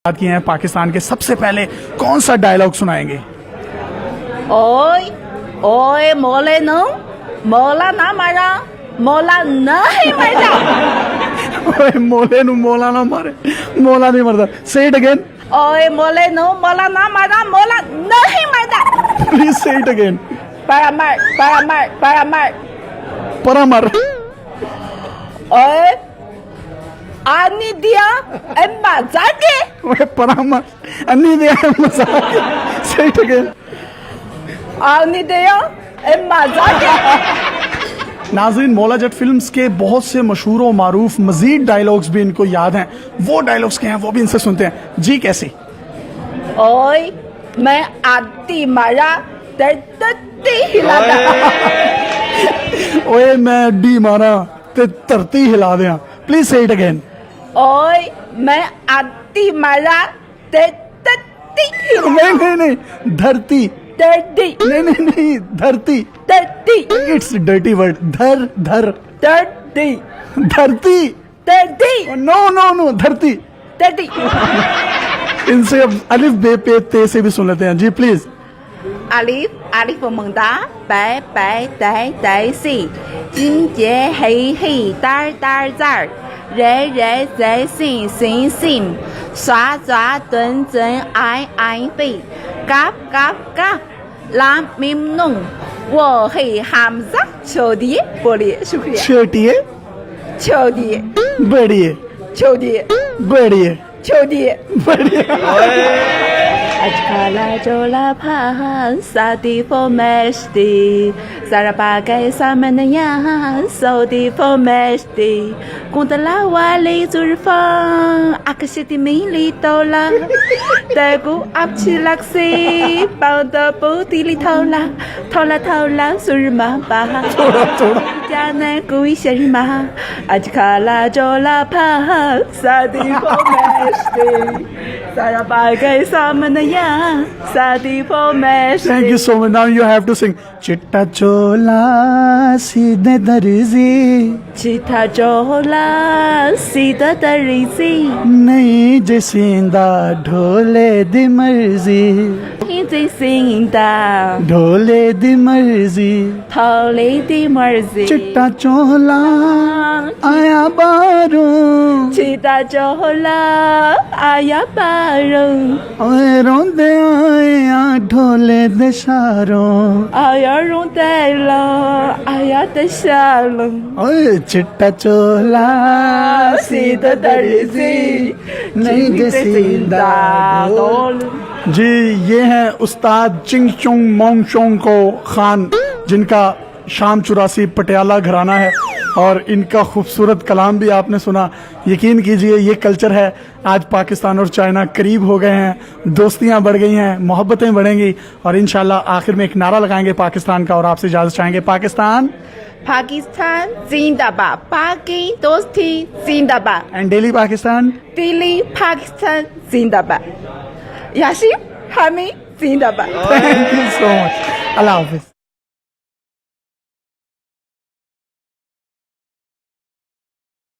बात किए हैं पाकिस्तान के, सबसे पहले कौन सा डायलॉग सुनाएंगे? ओए ओए मोले नो मोला ना मारा मोला नहीं मरदा। ओए मोले नु मोला ना मारे, मोला नहीं मरदा। से इट अगेन, ओए मोले नो मोला ना मारा मोला नहीं मरदा। प्लीज से it again. Paramar paramar paramar परामर। ओए आनी दिया एम्मा जाके ओए परामर अन्नी दिया मजाक। से इट अगेन। आनी दिया एम्मा जाके। नाज़रीन, मौला जट फिल्म्स के बहुत से मशहूर और मारूफ मजीद डायलॉग्स भी इनको याद हैं। वो डायलॉग्स के हैं, वो भी इनसे सुनते हैं जी। कैसे? ओए मैं आती मारा धरती हिलादा। ओए मैं डी मारा ते धरती हिला दिया। प्लीज से इट अगेन। ओए मैं आती मारा धरती नहीं नहीं नहीं, धरती। धरती नहीं नहीं नहीं, धरती। धरती इट्स डर्टी वर्ड। धर धर धरती धरती। धरती नो नो नो, धरती। धरती। इनसे अब अलिफ बे पे ते से भी सुन लेते हैं जी, please. Alif Alif mừng đá bé bé tế tế xì chính chế hì hì dar dar dar rế rế rế xìn xìn xìn xóa xóa tuấn tuấn ái ái bì cáp cáp cáp lam mim nung wo hì hàm giác châu đi bồ lìa शुक्रिया छोटिए châu đi बढ़िए, châu đi बढ़िए, châu đi बढ़िए। Ajkala jola pahan sadi pomesti Zarabagai samanaya sodi pomesti Kundala wali zulfan akashiti mili tola Tegu apchilaksi bauda butili tola Tola tola surma baha थोड़ा Jana gui sharima Ajkala jola pahan sadi pomesti Zarabagai samanaya Sadi pomesti. Thank you so much. Now you have to sing. चिट्टा चोला सीधे दर्जी Chita jola sida darisi नहीं जिसिंदा ढोले दी मर्जी, Hindi sinda Dhole दी मर्जी। Thole di marzi चिट्टा चोला आया बारों, Chita jola ayabaru ओए रोंदे आया ढोले दे शारों। Ayarun dela ayate shalom ओए चिट्टा चोला Sida darisi नहीं जिसिंदा Dol जी। ये हैं उस्ताद चिंग चुंग मोंग चोंग को खान, जिनका शाम 84 पटियाला घराना है, और इनका खूबसूरत कलाम भी आपने सुना। यकीन कीजिए ये कल्चर है। आज पाकिस्तान और चाइना करीब हो गए हैं, दोस्तियां बढ़ गई हैं, मोहब्बतें बढ़ेंगी, और इंशाल्लाह आखिर में एक नारा लगाएंगे पाकिस्तान का, और आपसे इजाज़त चाहेंगे। Pakistan Pakistan Zindabad Paki Dosti Zindabad and daily Pakistan. Delhi Pakistan Zindabad Yashim Hami Zindabad thank you so much. Allah Hafiz.